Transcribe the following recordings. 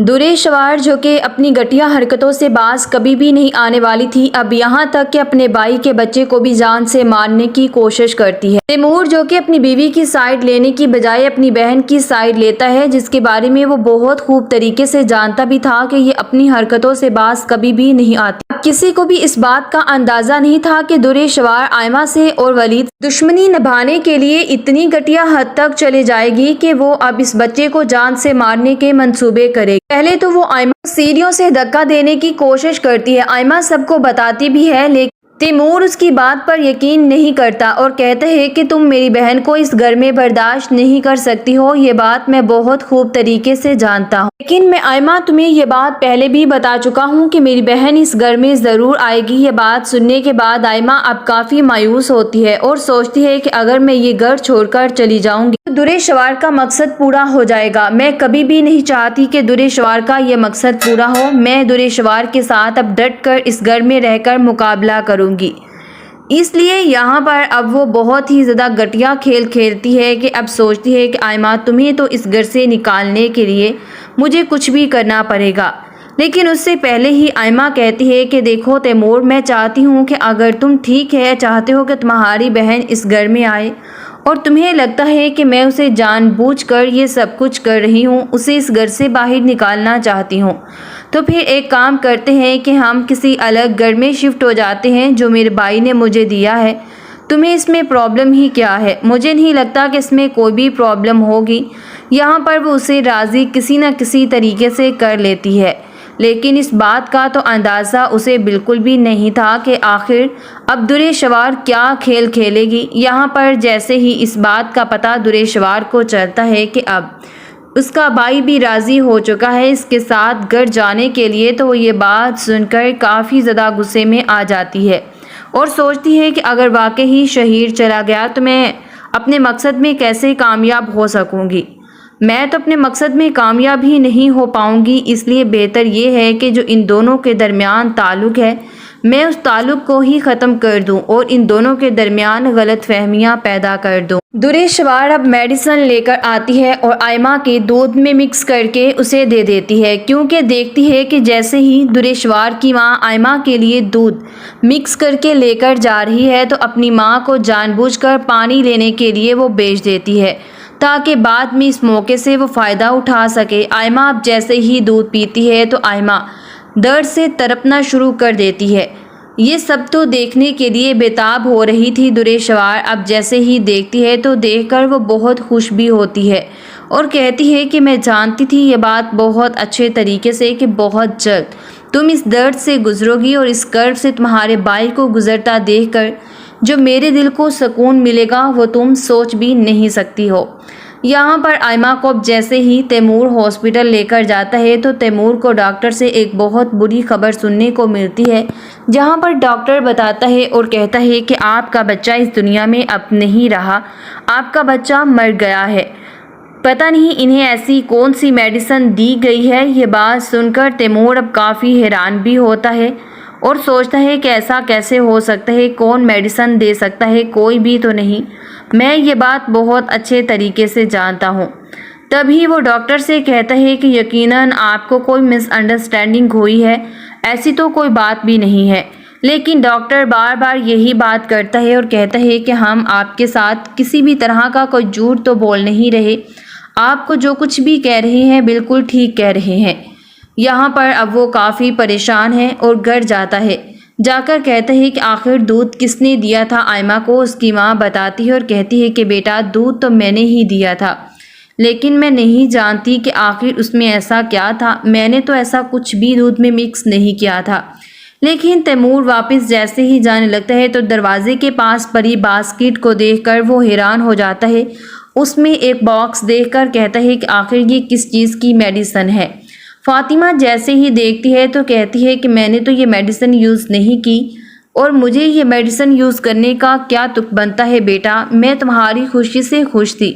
दुरेशवार जो कि अपनी घटिया हरकतों से बाज कभी भी नहीं आने वाली थी, अब यहाँ तक कि अपने भाई के बच्चे को भी जान से मारने की कोशिश करती है। तैमूर जो कि अपनी बीवी की साइड लेने की बजाय अपनी बहन की साइड लेता है, जिसके बारे में वो बहुत खूब तरीके से जानता भी था कि ये अपनी हरकतों से बाज कभी भी नहीं आती। किसी को भी इस बात का अंदाजा नहीं था कि दुरेशवार आयमा से और वलीद दुश्मनी निभाने के लिए इतनी घटिया हद तक चले जाएगी कि वो अब इस बच्चे को जान से मारने के मंसूबे करेगी। पहले तो वो आयमा सीढ़ियों से धक्का देने की कोशिश करती है। आयमा सबको बताती भी है, लेकिन तैमूर उसकी बात पर यकीन नहीं करता और कहते हैं कि तुम मेरी बहन को इस घर में बर्दाश्त नहीं कर सकती हो। ये बात मैं बहुत खूब तरीके से जानता हूँ, लेकिन मैं आयमा तुम्हें ये बात पहले भी बता चुका हूँ कि मेरी बहन इस घर में ज़रूर आएगी। ये बात सुनने के बाद आयमा अब काफ़ी मायूस होती है और सोचती है कि अगर मैं ये घर छोड़कर चली जाऊंगी तो दुरेशवार का मकसद पूरा हो जाएगा। मैं कभी भी नहीं चाहती कि दुरेशवार का ये मकसद पूरा हो। मैं दुरेशवार के साथ अब डट कर इस घर में रहकर मुकाबला करूँगी। इसलिए यहाँ पर अब वो बहुत ही ज़्यादा घटिया खेल खेलती है कि अब सोचती है कि आयमा तुम्हें तो इस घर से निकालने के लिए मुझे कुछ भी करना पड़ेगा। लेकिन उससे पहले ही आयमा कहती है कि देखो तैमूर, मैं चाहती हूँ कि अगर तुम ठीक है चाहते हो कि तुम्हारी बहन इस घर में आए और तुम्हें लगता है कि मैं उसे जानबूझकर ये सब कुछ कर रही हूँ, उसे इस घर से बाहर निकालना चाहती हूँ, तो फिर एक काम करते हैं कि हम किसी अलग घर में शिफ्ट हो जाते हैं जो मेरे भाई ने मुझे दिया है। तुम्हें इसमें प्रॉब्लम ही क्या है? मुझे नहीं लगता कि इसमें कोई भी प्रॉब्लम होगी। यहाँ पर वो उसे राज़ी किसी न किसी तरीके से कर लेती है, लेकिन इस बात का तो अंदाज़ा उसे बिल्कुल भी नहीं था कि आखिर अब दुरेशवार क्या खेल खेलेगी। यहाँ पर जैसे ही इस बात का पता दुरेशवार को चलता है कि अब उसका भाई भी राज़ी हो चुका है इसके साथ घर जाने के लिए, तो वो ये बात सुनकर काफ़ी ज़्यादा गुस्से में आ जाती है और सोचती है कि अगर वाकई ही शहीर चला गया तो मैं अपने मकसद में कैसे कामयाब हो सकूंगी। मैं तो अपने मकसद में कामयाब ही नहीं हो पाऊंगी। इसलिए बेहतर ये है कि जो इन दोनों के दरमियान ताल्लुक़ है मैं उस ताल्लुक़ को ही ख़त्म कर दूं और इन दोनों के दरमियान गलतफहमियां पैदा कर दूं। दुरेशवार अब मेडिसिन लेकर आती है और आयमा के दूध में मिक्स करके उसे दे देती है, क्योंकि देखती है कि जैसे ही दुरेशवार की माँ आयमा के लिए दूध मिक्स करके लेकर जा रही है तो अपनी माँ को जानबूझकर पानी लेने के लिए वो भेज देती है ताकि बाद में इस मौके से वो फ़ायदा उठा सके। आयमा अब जैसे ही दूध पीती है तो आयमा दर्द से तड़पना शुरू कर देती है। ये सब तो देखने के लिए बेताब हो रही थी। दुरेशवार अब जैसे ही देखती है तो देखकर वो बहुत खुश भी होती है और कहती है कि मैं जानती थी ये बात बहुत अच्छे तरीके से कि बहुत जल्द तुम इस दर्द से गुजरोगी और इस कर्ब से तुम्हारे भाई को गुजरता देखकर जो मेरे दिल को सुकून मिलेगा वो तुम सोच भी नहीं सकती हो। यहाँ पर आयमा को जैसे ही तैमूर हॉस्पिटल लेकर जाता है तो तैमूर को डॉक्टर से एक बहुत बुरी खबर सुनने को मिलती है, जहाँ पर डॉक्टर बताता है और कहता है कि आपका बच्चा इस दुनिया में अब नहीं रहा, आपका बच्चा मर गया है। पता नहीं इन्हें ऐसी कौन सी मेडिसिन दी गई है। ये बात सुनकर तैमूर अब काफ़ी हैरान भी होता है और सोचता है कि ऐसा कैसे हो सकता है, कौन मेडिसिन दे सकता है, कोई भी तो नहीं। मैं ये बात बहुत अच्छे तरीके से जानता हूँ। तभी वो डॉक्टर से कहता है कि यकीनन आपको कोई मिसअंडरस्टैंडिंग हुई है, ऐसी तो कोई बात भी नहीं है। लेकिन डॉक्टर बार बार यही बात करता है और कहता है कि हम आपके साथ किसी भी तरह का कोई झूठ तो बोल नहीं रहे, आपको जो कुछ भी कह रहे हैं बिल्कुल ठीक कह रहे हैं। यहाँ पर अब वो काफ़ी परेशान है और घर जाता है। जाकर कहता है कि आखिर दूध किसने दिया था आयमा को। उसकी माँ बताती है और कहती है कि बेटा दूध तो मैंने ही दिया था, लेकिन मैं नहीं जानती कि आखिर उसमें ऐसा क्या था। मैंने तो ऐसा कुछ भी दूध में मिक्स नहीं किया था। लेकिन तैमूर वापस जैसे ही जाने लगता है तो दरवाजे के पास पड़ी बास्केट को देखकर वो हैरान हो जाता है। उसमें एक बॉक्स देखकर कहता है कि आखिर ये किस चीज़ की मेडिसिन है। फातिमा जैसे ही देखती है तो कहती है कि मैंने तो ये मेडिसिन यूज़ नहीं की और मुझे ये मेडिसिन यूज़ करने का क्या तुक बनता है बेटा, मैं तुम्हारी खुशी से खुश थी।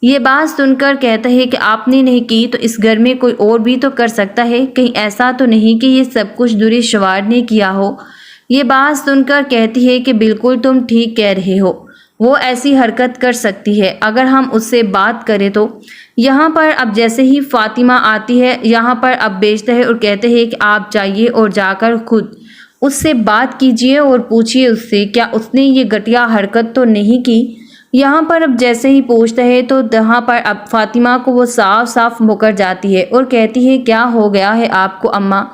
ये बात सुनकर कहता है कि आपने नहीं की तो इस घर में कोई और भी तो कर सकता है, कहीं ऐसा तो नहीं कि ये सब कुछ दुरेशवार ने किया हो। ये बात सुनकर कहती है कि बिल्कुल तुम ठीक कह रहे हो, وہ ایسی حرکت کر سکتی ہے اگر ہم اس سے بات کریں تو۔ یہاں پر اب جیسے ہی فاطمہ آتی ہے یہاں پر اب بیچتا ہے اور کہتے ہیں کہ آپ جائیے اور جا کر خود اس سے بات کیجئے اور پوچھئے اس سے کیا اس نے یہ گھٹیا حرکت تو نہیں کی۔ یہاں پر اب جیسے ہی پوچھتا ہے تو یہاں پر اب فاطمہ کو وہ صاف صاف مکر جاتی ہے اور کہتی ہے کیا ہو گیا ہے آپ کو اماں،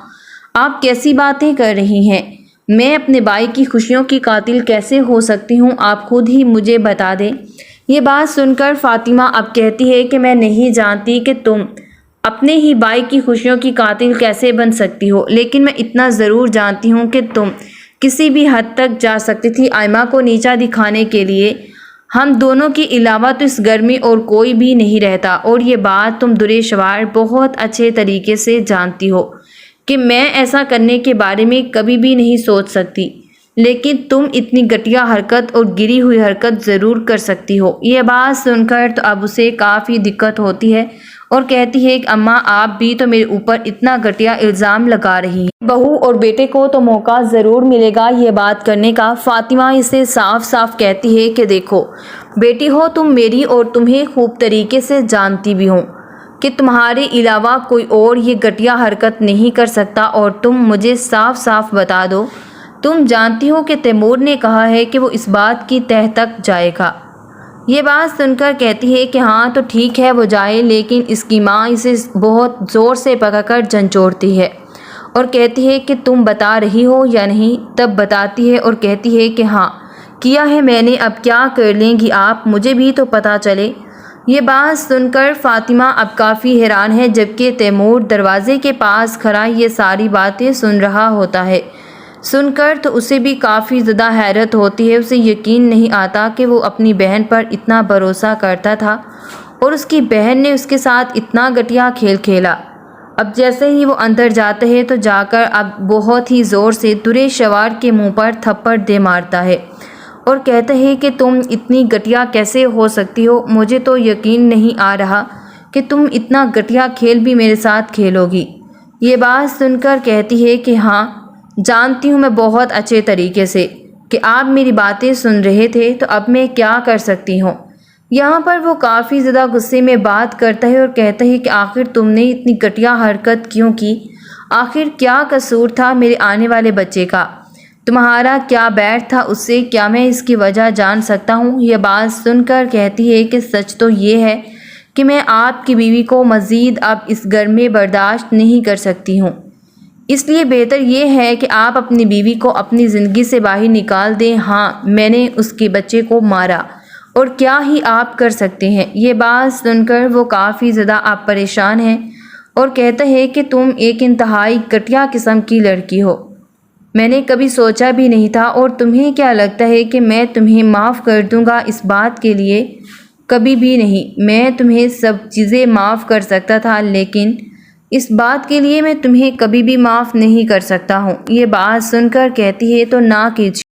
آپ کیسی باتیں کر رہی ہیں؟ میں اپنے بھائی کی خوشیوں کی قاتل کیسے ہو سکتی ہوں، آپ خود ہی مجھے بتا دیں۔ یہ بات سن کر فاطمہ اب کہتی ہے کہ میں نہیں جانتی کہ تم اپنے ہی بھائی کی خوشیوں کی قاتل کیسے بن سکتی ہو، لیکن میں اتنا ضرور جانتی ہوں کہ تم کسی بھی حد تک جا سکتی تھی آئمہ کو نیچا دکھانے کے لیے۔ ہم دونوں کے علاوہ تو اس گھر میں اور کوئی بھی نہیں رہتا، اور یہ بات تم دُرے-شوار بہت اچھے طریقے سے جانتی ہو کہ میں ایسا کرنے کے بارے میں کبھی بھی نہیں سوچ سکتی، لیکن تم اتنی گھٹیا حرکت اور گری ہوئی حرکت ضرور کر سکتی ہو۔ یہ بات سن کر تو اب اسے کافی دقت ہوتی ہے اور کہتی ہے کہ اماں آپ بھی تو میرے اوپر اتنا گھٹیا الزام لگا رہی ہیں، بہو اور بیٹے کو تو موقع ضرور ملے گا یہ بات کرنے کا۔ فاطمہ اسے صاف صاف کہتی ہے کہ دیکھو بیٹی ہو تم میری، اور تمہیں خوب طریقے سے جانتی بھی ہوں کہ تمہارے علاوہ کوئی اور یہ گھٹیا حرکت نہیں کر سکتا، اور تم مجھے صاف صاف بتا دو تم جانتی ہو کہ تیمور نے کہا ہے کہ وہ اس بات کی تہہ تک جائے گا۔ یہ بات سن کر کہتی ہے کہ ہاں تو ٹھیک ہے وہ جائے، لیکن اس کی ماں اسے بہت زور سے پکڑ کر جھنجھوڑتی ہے اور کہتی ہے کہ تم بتا رہی ہو یا نہیں؟ تب بتاتی ہے اور کہتی ہے کہ ہاں کیا ہے میں نے، اب کیا کر لیں گی آپ، مجھے بھی تو پتہ چلے۔ یہ بات سن کر فاطمہ اب کافی حیران ہے، جبکہ تیمور دروازے کے پاس کھڑا یہ ساری باتیں سن رہا ہوتا ہے۔ سن کر تو اسے بھی کافی زیادہ حیرت ہوتی ہے، اسے یقین نہیں آتا کہ وہ اپنی بہن پر اتنا بھروسہ کرتا تھا اور اس کی بہن نے اس کے ساتھ اتنا گھٹیا کھیل کھیلا۔ اب جیسے ہی وہ اندر جاتے ہیں تو جا کر اب بہت ہی زور سے دُرے-شوار کے منہ پر تھپڑ دے مارتا ہے اور کہتا ہے کہ تم اتنی گھٹیا کیسے ہو سکتی ہو، مجھے تو یقین نہیں آ رہا کہ تم اتنا گھٹیا کھیل بھی میرے ساتھ کھیلو گی۔ یہ بات سن کر کہتی ہے کہ ہاں جانتی ہوں میں بہت اچھے طریقے سے کہ آپ میری باتیں سن رہے تھے، تو اب میں کیا کر سکتی ہوں۔ یہاں پر وہ کافی زیادہ غصے میں بات کرتا ہے اور کہتا ہے کہ آخر تم نے اتنی گھٹیا حرکت کیوں کی؟ آخر کیا قصور تھا میرے آنے والے بچے کا؟ تمہارا کیا بیٹ تھا اس سے؟ کیا میں اس کی وجہ جان سکتا ہوں؟ یہ بات سن کر کہتی ہے کہ سچ تو یہ ہے کہ میں آپ کی بیوی کو مزید اب اس گھر میں برداشت نہیں کر سکتی ہوں، اس لیے بہتر یہ ہے کہ آپ اپنی بیوی کو اپنی زندگی سے باہر نکال دیں۔ ہاں میں نے اس کے بچے کو مارا، اور کیا ہی آپ کر سکتے ہیں؟ یہ بات سن کر وہ کافی زیادہ آپ پریشان ہیں اور کہتا ہے کہ تم ایک انتہائی گھٹیا قسم کی لڑکی ہو، میں نے کبھی سوچا بھی نہیں تھا، اور تمہیں کیا لگتا ہے کہ میں تمہیں معاف کر دوں گا اس بات کے لیے؟ کبھی بھی نہیں۔ میں تمہیں سب چیزیں معاف کر سکتا تھا، لیکن اس بات کے لیے میں تمہیں کبھی بھی معاف نہیں کر سکتا ہوں۔ یہ بات سن کر کہتی ہے تو نہ کیجیے۔